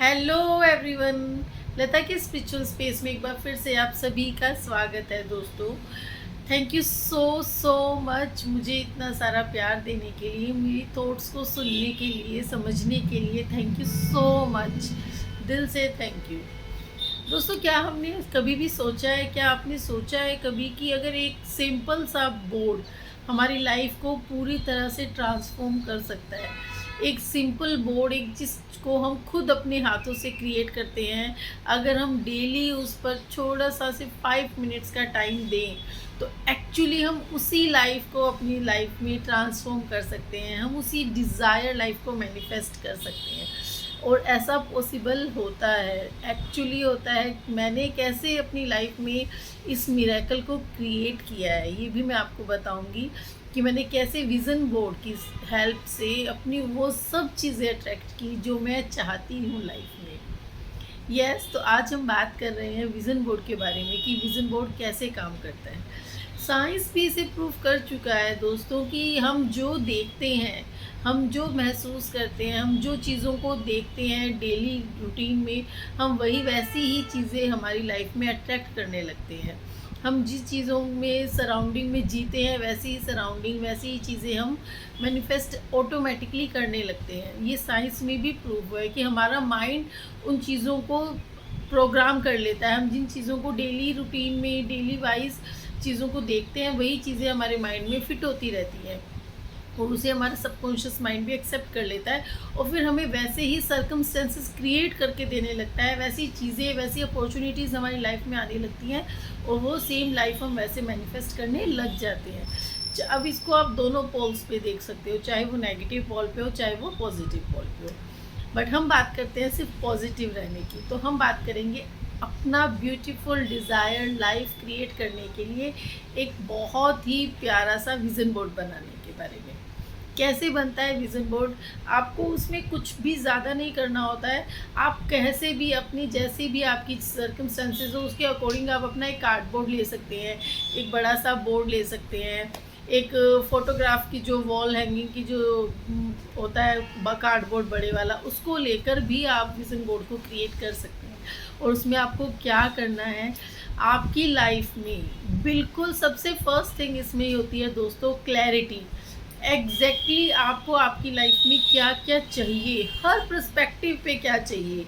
Hello everyone. लता के spiritual space में एक बार फिर से आप सभी का स्वागत है दोस्तों। Thank you so so much मुझे इतना सारा प्यार देने के लिए, मेरी थॉट्स को सुनने के लिए, समझने के लिए। थैंक यू सो मच, दिल से थैंक यू। दोस्तों, क्या हमने कभी भी सोचा है, क्या आपने सोचा है कभी कि अगर एक सिंपल सा बोर्ड हमारी लाइफ को पूरी तरह से ट्रांसफॉर्म कर सकता है। एक सिंपल बोर्ड, एक जिसको हम खुद अपने हाथों से क्रिएट करते हैं, अगर हम डेली उस पर थोड़ा सा सिर्फ 5 मिनट्स का टाइम दें तो एक्चुअली हम उसी लाइफ को अपनी लाइफ में ट्रांसफॉर्म कर सकते हैं। हम उसी डिज़ायर लाइफ को मैनिफेस्ट कर सकते हैं और ऐसा पॉसिबल होता है, एक्चुअली होता है। मैंने कैसे अपनी लाइफ में इस मिरेकल को क्रिएट किया है ये भी मैं आपको बताऊंगी कि मैंने कैसे विज़न बोर्ड की हेल्प से अपनी वो सब चीज़ें अट्रैक्ट की जो मैं चाहती हूँ लाइफ में। तो आज हम बात कर रहे हैं विज़न बोर्ड के बारे में कि विज़न बोर्ड कैसे काम करता है। साइंस भी इसे प्रूव कर चुका है दोस्तों कि हम जो देखते हैं, हम जो महसूस करते हैं, हम जो चीज़ों को देखते हैं डेली रूटीन में, हम वही वैसी ही चीज़ें हमारी लाइफ में अट्रैक्ट करने लगते हैं। हम जिस चीज़ों में सराउंडिंग में जीते हैं वैसी ही सराउंडिंग, वैसी ही चीज़ें हम मैनिफेस्ट ऑटोमेटिकली करने लगते हैं। ये साइंस में भी प्रूव हुआ है कि हमारा माइंड उन चीज़ों को प्रोग्राम कर लेता है। हम जिन चीज़ों को डेली रूटीन में, डेली वाइज चीज़ों को देखते हैं, वही चीज़ें हमारे माइंड में फिट होती रहती हैं और उसे हमारा सबकॉन्शियस माइंड भी एक्सेप्ट कर लेता है और फिर हमें वैसे ही सर्कमस्टेंसेस क्रिएट करके देने लगता है। वैसी चीज़ें, वैसी अपॉर्चुनिटीज़ हमारी लाइफ में आने लगती हैं और वो सेम लाइफ हम वैसे मैनिफेस्ट करने लग जाते हैं। अब इसको आप दोनों पोल्स पे देख सकते हो, चाहे वो नेगेटिव पोल पे हो, चाहे वो पॉजिटिव पोल पे हो। बट हम बात करते हैं सिर्फ पॉजिटिव रहने की, तो हम बात करेंगे अपना ब्यूटीफुल डिज़ायर लाइफ क्रिएट करने के लिए एक बहुत ही प्यारा सा विज़न बोर्ड बनाने के बारे में। कैसे बनता है विज़न बोर्ड? आपको उसमें कुछ भी ज़्यादा नहीं करना होता है। आप कैसे भी अपनी, जैसी भी आपकी सर्कमस्टेंसेस हो उसके अकॉर्डिंग आप अपना एक कार्डबोर्ड ले सकते हैं, एक बड़ा सा बोर्ड ले सकते हैं, एक फ़ोटोग्राफ की जो वॉल हैंगिंग की जो होता है कार्डबोर्ड बड़े वाला, उसको लेकर भी आप विज़न बोर्ड को क्रिएट कर सकते हैं। और उसमें आपको क्या करना है, आपकी लाइफ में बिल्कुल सबसे फर्स्ट थिंग इसमें ही होती है दोस्तों, क्लैरिटी। एग्जैक्टली आपको आपकी लाइफ में क्या क्या चाहिए, हर पर्सपेक्टिव पे क्या चाहिए,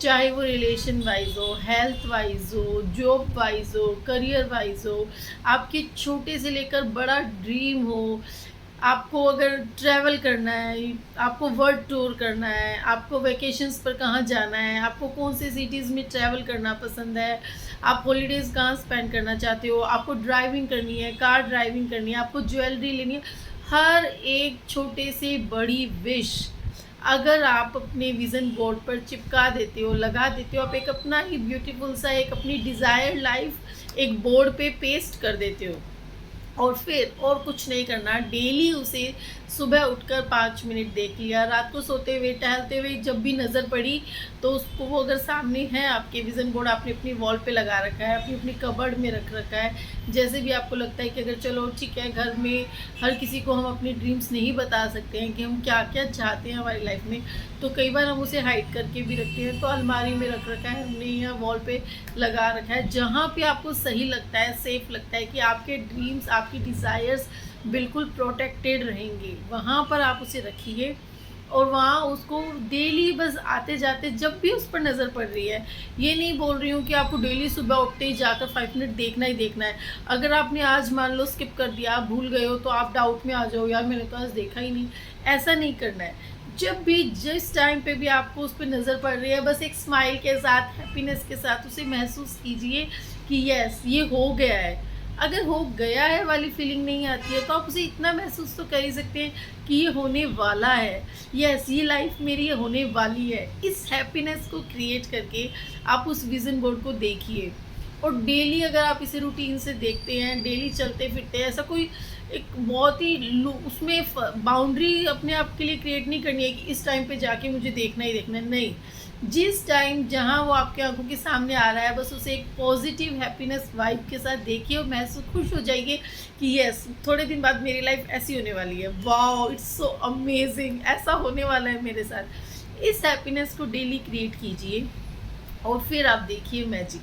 चाहे वो रिलेशन वाइज हो, हेल्थ वाइज हो, जॉब वाइज हो, करियर वाइज हो, आपके छोटे से लेकर बड़ा ड्रीम हो। आपको अगर ट्रैवल करना है, आपको वर्ल्ड टूर करना है, आपको वेकेशंस पर कहाँ जाना है, आपको कौन से सिटीज़ में ट्रैवल करना पसंद है, आप हॉलीडेज़ कहाँ स्पेंड करना चाहते हो, आपको ड्राइविंग करनी है, कार ड्राइविंग करनी है, आपको ज्वेलरी लेनी है, हर एक छोटे से बड़ी विश अगर आप अपने विज़न बोर्ड पर चिपका देते हो, लगा देते हो, आप एक अपना ही ब्यूटीफुल सा एक अपनी डिज़ायर लाइफ एक बोर्ड पे पेस्ट कर देते हो और फिर और कुछ नहीं करना। डेली उसे सुबह उठकर 5 मिनट देख लिया, रात को सोते हुए, टहलते हुए जब भी नज़र पड़ी तो उसको, वो अगर सामने है आपके विज़न बोर्ड, आपने अपनी वॉल पे लगा रखा है, अपनी अपनी कबर्ड में रख रखा है, जैसे भी आपको लगता है कि अगर चलो ठीक है, घर में हर किसी को हम अपने ड्रीम्स नहीं बता सकते हैं कि हम क्या क्या चाहते हैं हमारी लाइफ में, तो कई बार हम उसे हाइड करके भी रखते हैं। तो अलमारी में रख रखा है हमने या वॉल पे लगा रखा है, जहाँ पे आपको सही लगता है, सेफ लगता है कि आपके ड्रीम्स, आपकी डिज़ायर्स बिल्कुल प्रोटेक्टेड रहेंगे, वहाँ पर आप उसे रखिए और वहाँ उसको डेली बस आते जाते जब भी उस पर नज़र पड़ रही है, ये नहीं बोल रही हूँ कि आपको डेली सुबह उठते ही जाकर 5 मिनट देखना ही देखना है। अगर आपने आज मान लो स्किप कर दिया, आप भूल गए हो, तो आप डाउट में आ जाओ, यार मैंने तो आज देखा ही नहीं। ऐसा नहीं करना है। जब भी, जिस टाइम पे भी आपको उस पर नज़र पड़ रही है, बस एक स्माइल के साथ, हैप्पीनेस के साथ उसे महसूस कीजिए कि यस ये हो गया है। अगर हो गया है वाली फीलिंग नहीं आती है तो आप उसे इतना महसूस तो कर ही सकते हैं कि ये होने वाला है, यस ये लाइफ मेरी होने वाली है। इस हैप्पीनेस को क्रिएट करके आप उस विज़न बोर्ड को देखिए और डेली अगर आप इसे रूटीन से देखते हैं, डेली चलते फिरते हैं, ऐसा कोई एक बहुत ही उसमें बाउंड्री अपने आप के लिए क्रिएट नहीं करनी है कि इस टाइम पे जाके मुझे देखना ही देखना है, नहीं। जिस टाइम जहाँ वो आपके आंखों के सामने आ रहा है, बस उसे एक पॉजिटिव हैप्पीनेस वाइब के साथ देखिए और महसूस खुश हो जाइए कि यस थोड़े दिन बाद मेरी लाइफ ऐसी होने वाली है, वाओ इट्स सो अमेजिंग, ऐसा होने वाला है मेरे साथ। इस हैप्पीनेस को डेली क्रिएट कीजिए और फिर आप देखिए मैजिक।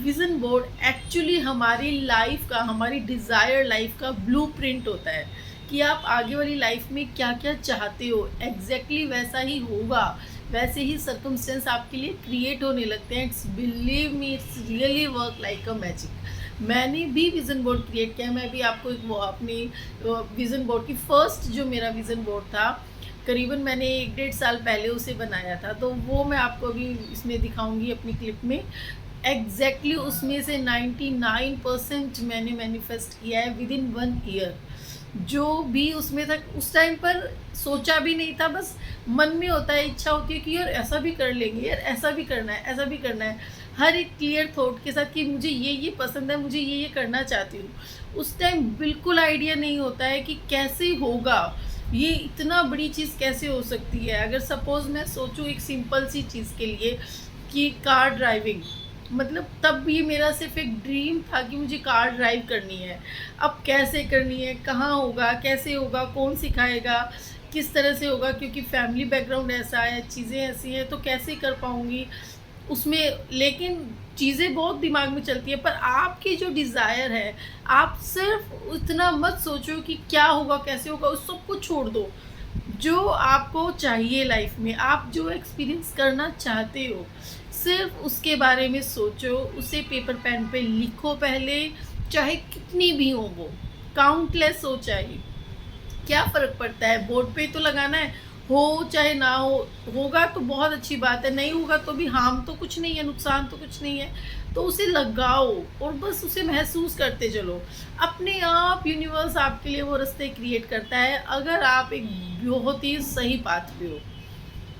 विज़न बोर्ड एक्चुअली हमारी लाइफ का, हमारी डिज़ायर लाइफ का ब्लूप्रिंट होता है कि आप आगे वाली लाइफ में क्या क्या चाहते हो, एग्जैक्टली वैसा ही होगा, वैसे ही सर्कमस्टेंस आपके लिए क्रिएट होने लगते हैं। It's believe me, it's really work like a magic. मैंने भी विज़न बोर्ड क्रिएट किया। मैं भी आपको एक वो अपनी विज़न बोर्ड की फर्स्ट जो मेरा विज़न बोर्ड था, करीबन मैंने 1-1.5 साल पहले उसे बनाया था, तो वो मैं आपको अभी इसमें दिखाऊंगी अपनी क्लिप में। एग्जैक्टली उसमें से 99% मैंने मैनिफेस्ट किया है विद इन 1 ईयर। जो भी उसमें था उस टाइम पर सोचा भी नहीं था, बस मन में होता है, इच्छा होती है कि यार ऐसा भी कर लेंगे, यार ऐसा भी करना है, ऐसा भी करना है, हर एक क्लियर थॉट के साथ कि मुझे ये पसंद है, मुझे ये करना चाहती हूँ। उस टाइम बिल्कुल आइडिया नहीं होता है कि कैसे होगा, ये इतना बड़ी चीज़ कैसे हो सकती है। अगर सपोज़ मैं सोचूं एक सिंपल सी चीज़ के लिए कि कार ड्राइविंग, मतलब तब ये मेरा सिर्फ एक ड्रीम था कि मुझे कार ड्राइव करनी है। अब कैसे करनी है, कहाँ होगा, कैसे होगा, कौन सिखाएगा, किस तरह से होगा, क्योंकि फैमिली बैकग्राउंड ऐसा है, चीज़ें ऐसी हैं, तो कैसे कर पाऊँगी उसमें। लेकिन चीज़ें बहुत दिमाग में चलती है, पर आपकी जो डिज़ायर है, आप सिर्फ इतना मत सोचो कि क्या होगा, कैसे होगा, उस सब को छोड़ दो। जो आपको चाहिए लाइफ में, आप जो एक्सपीरियंस करना चाहते हो, सिर्फ उसके बारे में सोचो, उसे पेपर पेन पे लिखो पहले, चाहे कितनी भी हो वो, काउंटलेस हो चाहे, क्या फ़र्क पड़ता है, बोर्ड पे तो लगाना है, हो चाहे ना हो। होगा तो बहुत अच्छी बात है, नहीं होगा तो भी हार्म तो कुछ नहीं है, नुकसान तो कुछ नहीं है। तो उसे लगाओ और बस उसे महसूस करते चलो। अपने आप यूनिवर्स आपके लिए वो रास्ते क्रिएट करता है, अगर आप एक बहुत ही सही पाथ पे हो।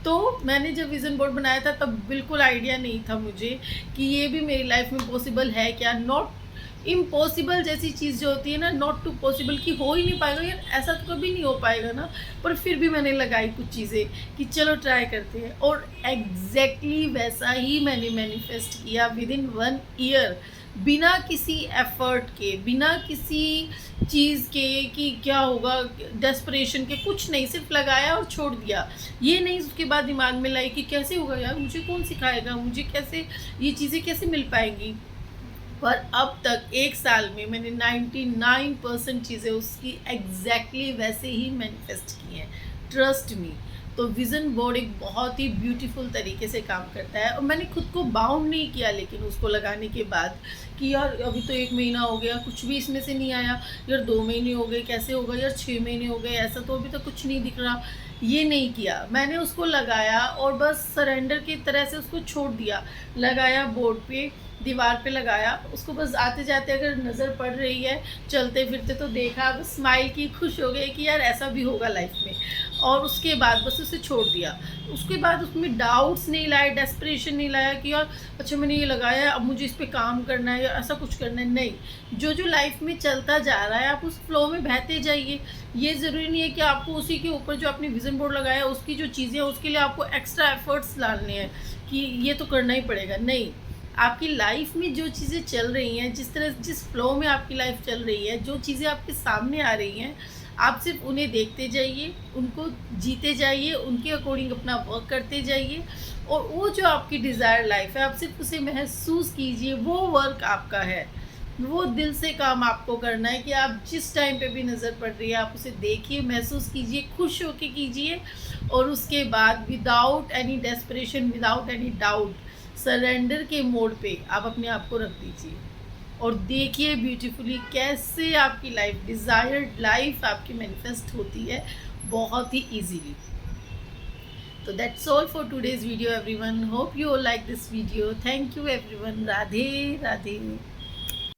तो मैंने जब विज़न बोर्ड बनाया था तब बिल्कुल आइडिया नहीं था मुझे कि ये भी मेरी लाइफ में पॉसिबल है क्या। नॉट इम्पॉसिबल जैसी चीज़ जो होती है ना, नॉट टू पॉसिबल, कि हो ही नहीं पाएगा यार, ऐसा तो कभी नहीं हो पाएगा ना। पर फिर भी मैंने लगाई कुछ चीज़ें कि चलो ट्राई करते हैं, और एग्जैक्टली वैसा ही मैंने मैनिफेस्ट किया विद इन 1 ईयर, बिना किसी एफर्ट के, बिना किसी चीज़ के कि क्या होगा, डेस्परेशन के, कुछ नहीं, सिर्फ लगाया और छोड़ दिया। ये नहीं उसके बाद दिमाग में लाई कि कैसे होगा यार, मुझे कौन सिखाएगा, मुझे कैसे ये चीज़ें कैसे मिल पाएंगी। पर अब तक 1 साल में मैंने 99% चीज़ें उसकी एग्जैक्टली वैसे ही मैनिफेस्ट की हैं, ट्रस्ट मी। तो विज़न बोर्ड एक बहुत ही ब्यूटीफुल तरीके से काम करता है, और मैंने खुद को बाउंड नहीं किया लेकिन उसको लगाने के बाद कि यार अभी तो 1 महीना हो गया, कुछ भी इसमें से नहीं आया, यार 2 महीने हो गए कैसे होगा, यार 6 महीने हो गए, ऐसा तो अभी तक कुछ नहीं दिख रहा। ये नहीं किया, मैंने उसको लगाया और बस सरेंडर की तरह से उसको छोड़ दिया। लगाया बोर्ड पे, दीवार पे लगाया, उसको बस आते जाते अगर नज़र पड़ रही है, चलते फिरते तो देखा, बस स्माइल की, खुश हो गए कि यार ऐसा भी होगा लाइफ में, और उसके बाद बस उसे छोड़ दिया। उसके बाद उसमें डाउट्स नहीं लाए, डेस्परेशन नहीं लाया कि यार अच्छा मैंने ये लगाया, अब मुझे इस पर काम करना है या ऐसा कुछ करना है। नहीं, जो जो लाइफ में चलता जा रहा है आप उस फ्लो में बहते जाइए। ये ज़रूरी नहीं है कि आपको उसी के ऊपर जो आपने विज़न बोर्ड लगाया उसकी जो चीज़ें हैं उसके लिए आपको एक्स्ट्रा एफर्ट्स डालने हैं कि ये तो करना ही पड़ेगा। नहीं, आपकी लाइफ में जो चीज़ें चल रही हैं, जिस तरह जिस फ्लो में आपकी लाइफ चल रही है, जो चीज़ें आपके सामने आ रही हैं, आप सिर्फ उन्हें देखते जाइए, उनको जीते जाइए, उनके अकॉर्डिंग अपना वर्क करते जाइए, और वो जो आपकी डिज़ायर लाइफ है आप सिर्फ उसे महसूस कीजिए। वो वर्क आपका है, वो दिल से काम आपको करना है कि आप जिस टाइम पे भी नज़र पड़ रही है आप उसे देखिए, महसूस कीजिए, खुश होके कीजिए, और उसके बाद without any desperation, without any doubt, surrender के मोड पे आप अपने आप को रख दीजिए और देखिए ब्यूटीफुली कैसे आपकी लाइफ, डिज़ायर्ड लाइफ आपकी मैनिफेस्ट होती है बहुत ही इजीली। तो that's all for today's video everyone. Hope you like this video. Thank you everyone. Radhe Radhe.